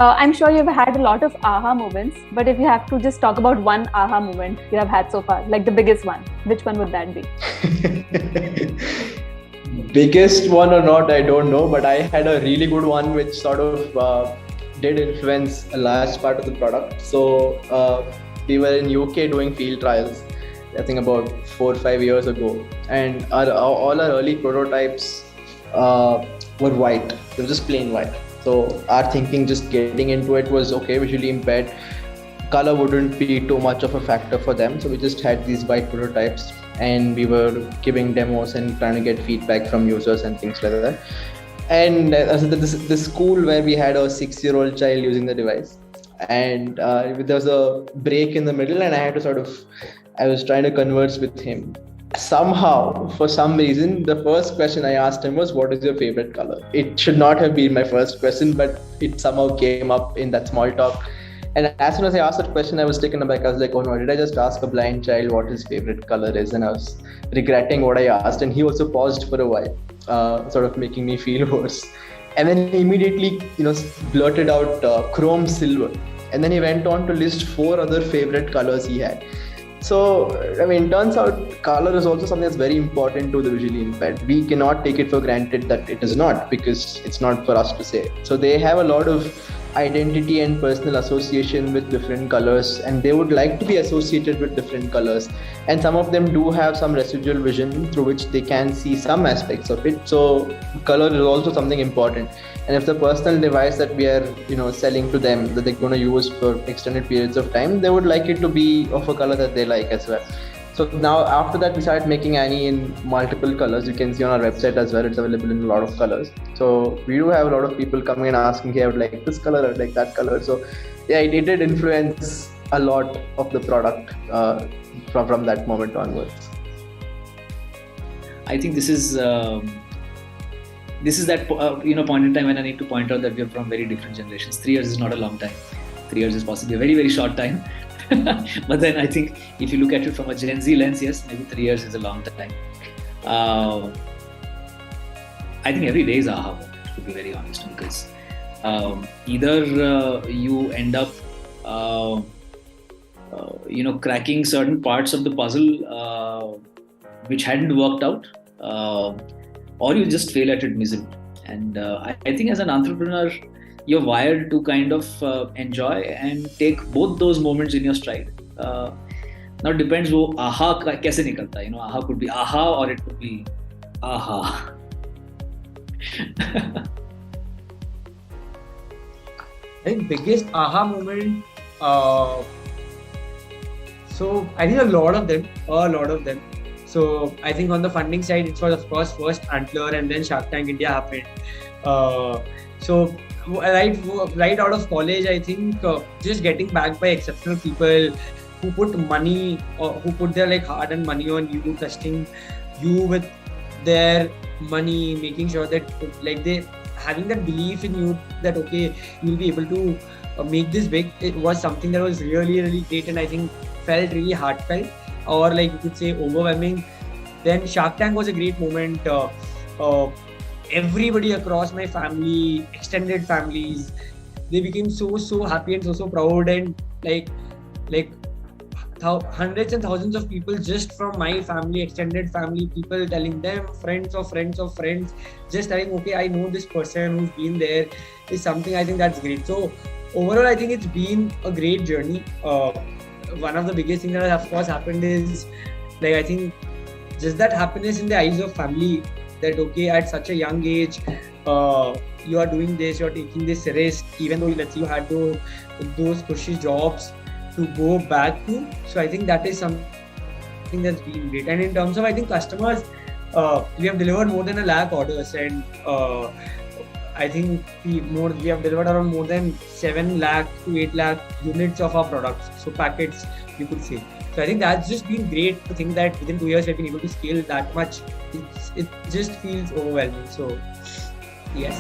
I'm sure you've had a lot of aha moments, but if you have to just talk about one aha moment you have had so far, like the biggest one, which one would that be? Biggest one or not, I don't know, but I had a really good one which sort of did influence a large part of the product. So we were in UK doing field trials, I think about 4 or 5 years ago, and all our early prototypes were white. They were just plain white. So our thinking just getting into it was, okay, visually impaired, color wouldn't be too much of a factor for them. So we just had these white prototypes and we were giving demos and trying to get feedback from users and things like that. And this school where we had a 6-year-old child using the device, and there was a break in the middle, and I was trying to converse with him. Somehow, for some reason, the first question I asked him was, what is your favorite color? It should not have been my first question, but it somehow came up in that small talk. And as soon as I asked that question, I was taken aback. I was like, oh no, did I just ask a blind child what his favorite color is? And I was regretting what I asked. And he also paused for a while, sort of making me feel worse. And then he immediately, blurted out chrome silver. And then he went on to list 4 other favorite colors he had. So, turns out color is also something that's very important to the visually impaired. We cannot take it for granted that it is not, because it's not for us to say. So they have a lot of identity and personal association with different colors, and they would like to be associated with different colors. And some of them do have some residual vision through which they can see some aspects of it. So color is also something important. And if the personal device that we are, selling to them, that they're going to use for extended periods of time, they would like it to be of a color that they like as well. So now after that, we started making Annie in multiple colors. You can see on our website as well, it's available in a lot of colors. So we do have a lot of people coming and asking, hey, I would like this color, I would like that color. So yeah, it did influence a lot of the product from that moment onwards. I think this is that point in time when I need to point out that we are from very different generations. 3 years is not a long time. 3 years is possibly a very, very short time. But then I think if you look at it from a Gen Z lens, yes, maybe 3 years is a long time. I think every day is a aha moment, to be very honest, because either you end up cracking certain parts of the puzzle which hadn't worked out, or you just fail at it miserably. And I think as an entrepreneur, you're wired to kind of enjoy and take both those moments in your stride. Now it depends wo aha kaise nikalta hai. Aha could be aha or it could be aha. I think biggest aha moment. So I think a lot of them. So I think on the funding side, it was of course first Antler and then Shark Tank India happened. So right out of college, I think just getting backed by exceptional people who put money or who put their hard-earned money on you, trusting you with their money, making sure that they having that belief in you that okay, you'll be able to make this big. It was something that was really, really great, and I think felt really heartfelt, or you could say overwhelming. Then Shark Tank was a great moment. Everybody across my family, extended families, they became so happy and so proud, and hundreds and thousands of people just from my family, extended family, people telling them, friends of friends of friends, just telling, okay, I know this person who's been there, is something I think that's great. So overall, I think it's been a great journey. One of the biggest things that has of course happened is I think just that happiness in the eyes of family, that okay, at such a young age, you are doing this, you are taking this risk, even though let's say you had those cushy jobs to go back to. So I think that is something that's been great. And in terms of, I think, customers, we have delivered more than 1 lakh orders, and I think we have delivered around more than 7 lakh to 8 lakh units of our products, so packets you could say. So I think that's just been great to think that within 2 years we've been able to scale that much. It just feels overwhelming. So yes.